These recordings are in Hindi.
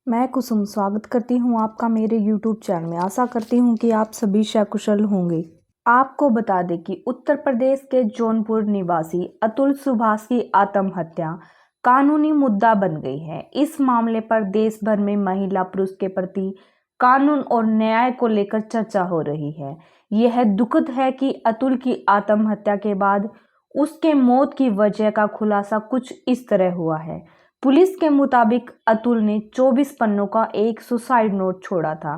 मैं कुसुम स्वागत करती हूँ आपका मेरे YouTube चैनल में। आशा करती हूँ कि आप सभी सकुशल होंगे। आपको बता दें कि उत्तर प्रदेश के जौनपुर निवासी अतुल सुभाष की आत्महत्या कानूनी मुद्दा बन गई है। इस मामले पर देश भर में महिला पुरुष के प्रति कानून और न्याय को लेकर चर्चा हो रही है। यह दुखद है कि अतुल की आत्महत्या के बाद उसके मौत की वजह का खुलासा कुछ इस तरह हुआ है। पुलिस के मुताबिक अतुल ने 24 पन्नों का एक सुसाइड नोट छोड़ा था।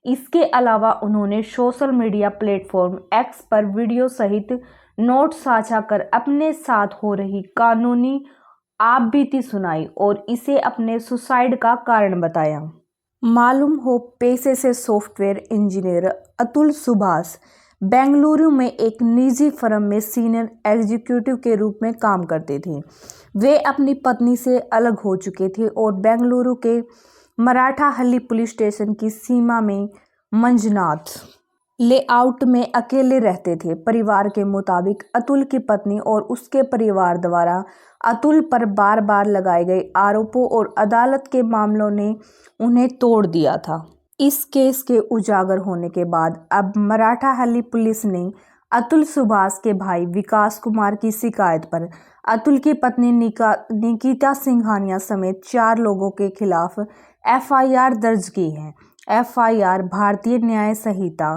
इसके अलावा उन्होंने सोशल मीडिया प्लेटफॉर्म एक्स पर वीडियो सहित नोट साझा कर अपने साथ हो रही कानूनी आपबीती सुनाई और इसे अपने सुसाइड का कारण बताया। मालूम हो, पेशे से सॉफ्टवेयर इंजीनियर अतुल सुभाष बेंगलुरु में एक निजी फर्म में सीनियर एग्जीक्यूटिव के रूप में काम करते थे। वे अपनी पत्नी से अलग हो चुके थे और बेंगलुरु के मराठाहल्ली पुलिस स्टेशन की सीमा में मंजुनाथ लेआउट में अकेले रहते थे। परिवार के मुताबिक अतुल की पत्नी और उसके परिवार द्वारा अतुल पर बार बार लगाए गए आरोपों और अदालत के मामलों ने उन्हें तोड़ दिया था। इस केस के उजागर होने के बाद अब मराठाहल्ली पुलिस ने अतुल सुभाष के भाई विकास कुमार की शिकायत पर अतुल की पत्नी निकिता सिंघानिया समेत 4 लोगों के खिलाफ एफआईआर दर्ज की है। एफआईआर भारतीय न्याय संहिता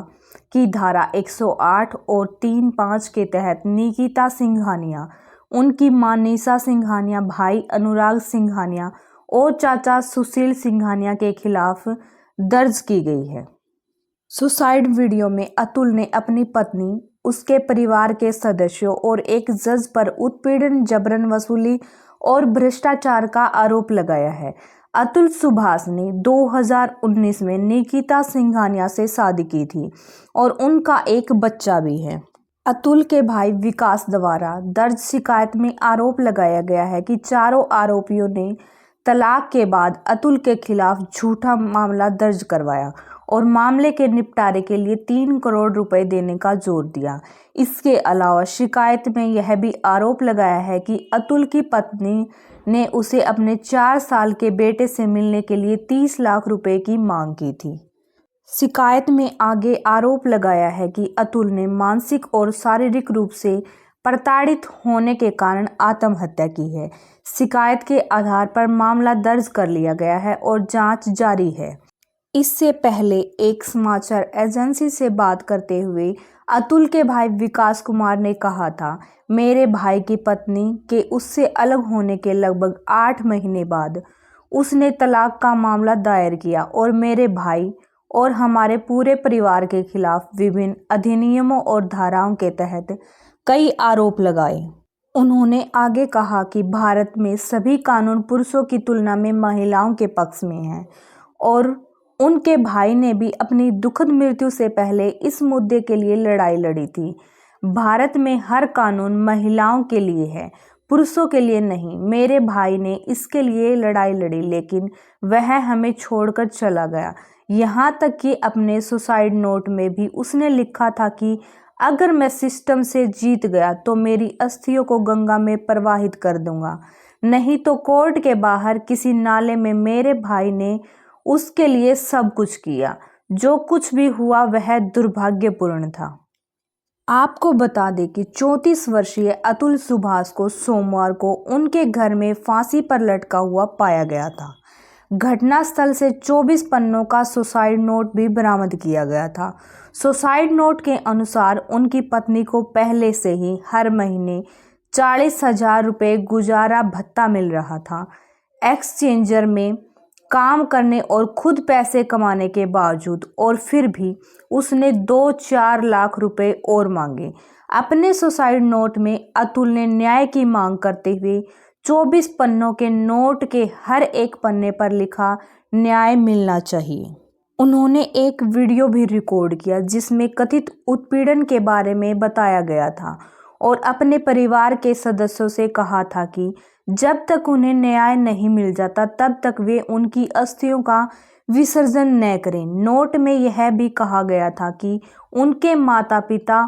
की धारा 108 और 3(5) के तहत निकिता सिंघानिया, उनकी मां निशा सिंघानिया, भाई अनुराग सिंघानिया और चाचा सुशील सिंघानिया के खिलाफ दर्ज की गई है। सुसाइड वीडियो में अतुल ने अपनी पत्नी, उसके परिवार के सदस्यों और एक जज पर उत्पीड़न, जबरन वसूली और भ्रष्टाचार का आरोप लगाया है। अतुल सुभाष ने 2019 में निकिता सिंघानिया से शादी की थी और उनका एक बच्चा भी है। अतुल के भाई विकास द्वारा दर्ज शिकायत में आरोप लगाया गया है कि चारों आरोपियों ने तलाक के बाद अतुल के खिलाफ झूठा मामला दर्ज करवाया और मामले के निपटारे के लिए 3 करोड़ रुपए देने का जोर दिया। इसके अलावा शिकायत में यह भी आरोप लगाया है कि अतुल की पत्नी ने उसे अपने 4 साल के बेटे से मिलने के लिए 30 लाख रुपए की मांग की थी। शिकायत में आगे आरोप लगाया है कि अतुल ने मानसिक और शारीरिक रूप से प्रताड़ित होने के कारण आत्महत्या की है। शिकायत के आधार पर मामला दर्ज कर लिया गया है और जांच जारी है। इससे पहले एक समाचार एजेंसी से बात करते हुए अतुल के भाई विकास कुमार ने कहा था, मेरे भाई की पत्नी के उससे अलग होने के लगभग 8 महीने बाद उसने तलाक का मामला दायर किया और मेरे भाई और हमारे पूरे परिवार के खिलाफ विभिन्न अधिनियमों और धाराओं के तहत कई आरोप लगाए। उन्होंने आगे कहा कि भारत में सभी कानून पुरुषों की तुलना में महिलाओं के पक्ष में हैं और उनके भाई ने भी अपनी दुखद मृत्यु से पहले इस मुद्दे के लिए लड़ाई लड़ी थी। भारत में हर कानून महिलाओं के लिए है, पुरुषों के लिए नहीं। मेरे भाई ने इसके लिए लड़ाई लड़ी, लेकिन वह हमें छोड़कर चला गया। यहाँ तक कि अपने सुसाइड नोट में भी उसने लिखा था कि अगर मैं सिस्टम से जीत गया तो मेरी अस्थियों को गंगा में प्रवाहित कर दूंगा, नहीं तो कोर्ट के बाहर किसी नाले में। मेरे भाई ने उसके लिए सब कुछ किया। जो कुछ भी हुआ वह दुर्भाग्यपूर्ण था। आपको बता दें कि 34 वर्षीय अतुल सुभाष को सोमवार को उनके घर में फांसी पर लटका हुआ पाया गया था। घटनास्थल से 24 पन्नों का सुसाइड नोट भी बरामद किया गया था। सुसाइड नोट के अनुसार उनकी पत्नी को पहले से ही हर महीने 40,000 रुपये गुजारा भत्ता मिल रहा था। एक्सचेंजर में काम करने और खुद पैसे कमाने के बावजूद और फिर भी उसने 2-4 लाख रुपए और मांगे। अपने सुसाइड नोट में अतुल ने न्याय की मांग करते हुए 24 पन्नों के नोट के हर एक पन्ने पर लिखा, न्याय मिलना चाहिए। उन्होंने एक वीडियो भी रिकॉर्ड किया जिसमें कथित उत्पीड़न के बारे में बताया गया था और अपने परिवार के सदस्यों से कहा था कि जब तक उन्हें न्याय नहीं मिल जाता तब तक वे उनकी अस्थियों का विसर्जन न करें। नोट में यह भी कहा गया था कि उनके माता पिता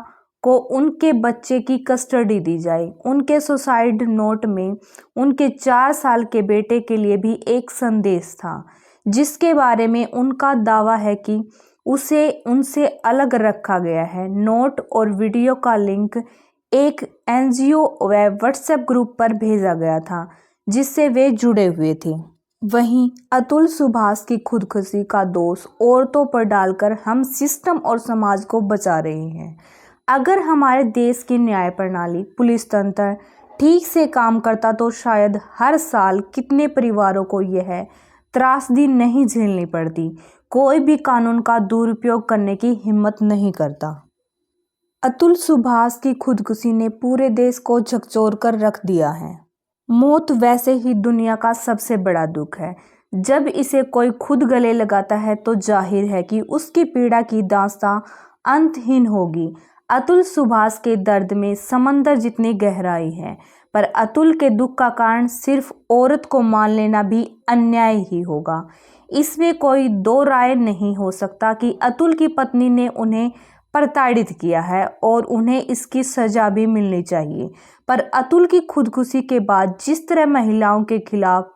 को उनके बच्चे की कस्टडी दी जाए। उनके सुसाइड नोट में उनके 4 साल के बेटे के लिए भी एक संदेश था, जिसके बारे में उनका दावा है कि उसे उनसे अलग रखा गया है। नोट और वीडियो का लिंक एक एनजीओ व व्हाट्सएप ग्रुप पर भेजा गया था, जिससे वे जुड़े हुए थे। वहीं अतुल सुभाष की खुदकुशी का दोष औरतों पर डालकर हम सिस्टम और समाज को बचा रहे हैं। अगर हमारे देश की न्याय प्रणाली, पुलिस तंत्र ठीक से काम करता तो शायद हर साल कितने परिवारों को यह त्रासदी नहीं झेलनी पड़ती। कोई भी कानून का दुरुपयोग करने की हिम्मत नहीं करता। अतुल सुभाष की खुदकुशी ने पूरे देश को झकझोर कर रख दिया है। मौत वैसे ही दुनिया का सबसे बड़ा दुख है। जब इसे कोई खुद गले लगाता है तो जाहिर है कि उसकी पीड़ा की दास्तां अंतहीन होगी। अतुल सुभाष के दर्द में समंदर जितनी गहराई है, पर अतुल के दुख का कारण सिर्फ औरत को मान लेना भी अन्याय ही होगा। इसमें कोई दो राय नहीं हो सकता कि अतुल की पत्नी ने उन्हें प्रताड़ित किया है और उन्हें इसकी सजा भी मिलनी चाहिए। पर अतुल की खुदकुशी के बाद जिस तरह महिलाओं के खिलाफ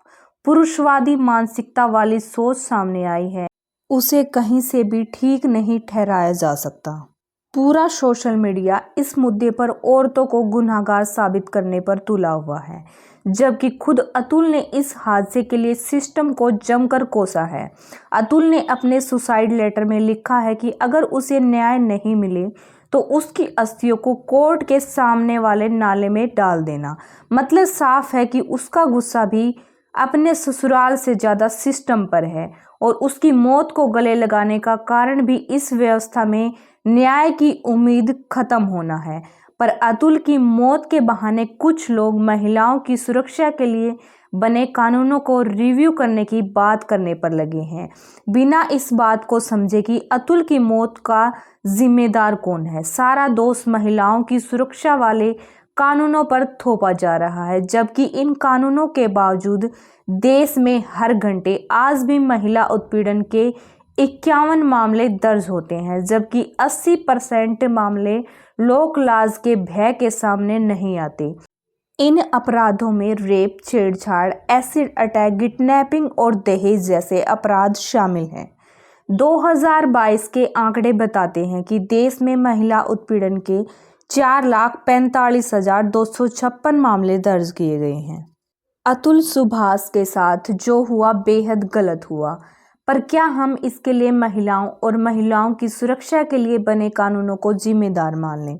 पुरुषवादी मानसिकता वाली सोच सामने आई है, उसे कहीं से भी ठीक नहीं ठहराया जा सकता। पूरा सोशल मीडिया इस मुद्दे पर औरतों को गुनहगार साबित करने पर तुला हुआ है, जबकि खुद अतुल ने इस हादसे के लिए सिस्टम को जमकर कोसा है। अतुल ने अपने सुसाइड लेटर में लिखा है कि अगर उसे न्याय नहीं मिले तो उसकी अस्थियों को कोर्ट के सामने वाले नाले में डाल देना। मतलब साफ है कि उसका गुस्सा भी अपने ससुराल से ज़्यादा सिस्टम पर है और उसकी मौत को गले लगाने का कारण भी इस व्यवस्था में न्याय की उम्मीद खत्म होना है। पर अतुल की मौत के बहाने कुछ लोग महिलाओं की सुरक्षा के लिए बने कानूनों को रिव्यू करने की बात करने पर लगे हैं, बिना इस बात को समझे कि अतुल की मौत का जिम्मेदार कौन है। सारा दोष महिलाओं की सुरक्षा वाले कानूनों पर थोपा जा रहा है, जबकि इन कानूनों के बावजूद देश में हर घंटे आज भी महिला उत्पीड़न के 51 मामले दर्ज होते हैं, जबकि 80% मामले लोक लाज के भय के सामने नहीं आते। इन अपराधों में रेप, छेड़छाड़, एसिड अटैक, किडनैपिंग और दहेज जैसे अपराध शामिल हैं। 2022 के आंकड़े बताते हैं कि देश में महिला उत्पीड़न के 4,45,256 मामले दर्ज किए गए हैं। अतुल सुभाष के साथ जो हुआ बेहद गलत हुआ, पर क्या हम इसके लिए महिलाओं और महिलाओं की सुरक्षा के लिए बने कानूनों को जिम्मेदार मान लें?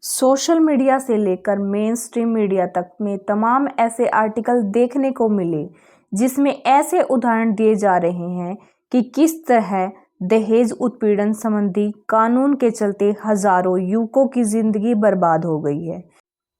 सोशल मीडिया से लेकर मेन स्ट्रीम मीडिया तक में तमाम ऐसे आर्टिकल देखने को मिले जिसमें ऐसे उदाहरण दिए जा रहे हैं कि किस तरह दहेज उत्पीड़न संबंधी कानून के चलते हजारों युवकों की जिंदगी बर्बाद हो गई है।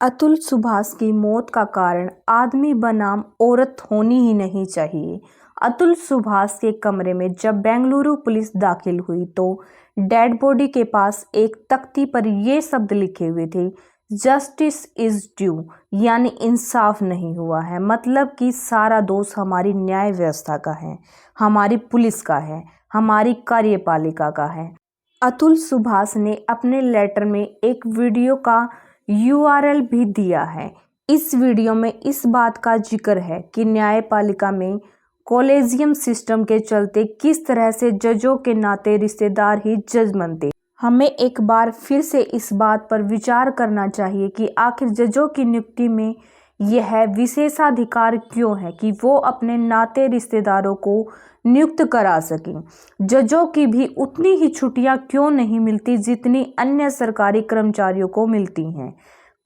अतुल सुभाष की मौत का कारण आदमी बनाम औरत होनी ही नहीं चाहिए। अतुल सुभाष के कमरे में जब बेंगलुरु पुलिस दाखिल हुई तो डेड बॉडी के पास एक तख्ती पर ये शब्द लिखे हुए थे, जस्टिस इज ड्यू, यानी इंसाफ नहीं हुआ है। मतलब कि सारा दोष हमारी न्याय व्यवस्था का है, हमारी पुलिस का है, हमारी कार्यपालिका का है। अतुल सुभाष ने अपने लेटर में एक वीडियो का URL भी दिया है। इस वीडियो में इस बात का जिक्र है कि न्यायपालिका में कॉलेजियम सिस्टम के चलते किस तरह से जजों के नाते रिश्तेदार ही जज बनते। हमें एक बार फिर से इस बात पर विचार करना चाहिए कि आखिर जजों की नियुक्ति में यह विशेषाधिकार क्यों है कि वो अपने नाते रिश्तेदारों को नियुक्त करा सकें। जजों की भी उतनी ही छुट्टियां क्यों नहीं मिलती जितनी अन्य सरकारी कर्मचारियों को मिलती हैं।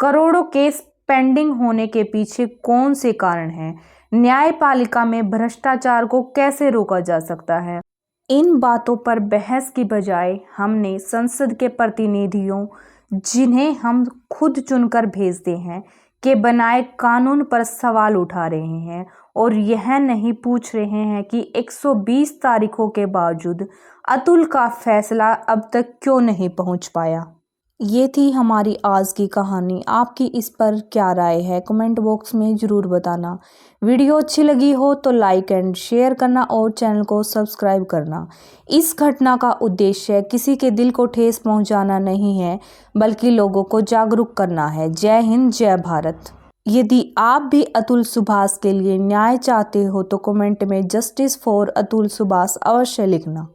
करोड़ों केस पेंडिंग होने के पीछे कौन से कारण हैं? न्यायपालिका में भ्रष्टाचार को कैसे रोका जा सकता है? इन बातों पर बहस की बजाय हमने संसद के प्रतिनिधियों, जिन्हें हम खुद चुनकर भेजते हैं, के बनाए कानून पर सवाल उठा रहे हैं और यह नहीं पूछ रहे हैं कि 120 तारीखों के बावजूद अतुल का फैसला अब तक क्यों नहीं पहुंच पाया। ये थी हमारी आज की कहानी। आपकी इस पर क्या राय है कमेंट बॉक्स में ज़रूर बताना। वीडियो अच्छी लगी हो तो लाइक एंड शेयर करना और चैनल को सब्सक्राइब करना। इस घटना का उद्देश्य किसी के दिल को ठेस पहुंचाना नहीं है, बल्कि लोगों को जागरूक करना है। जय हिंद, जय भारत। यदि आप भी अतुल सुभाष के लिए न्याय चाहते हो तो कमेंट में जस्टिस फॉर अतुल सुभाष अवश्य लिखना।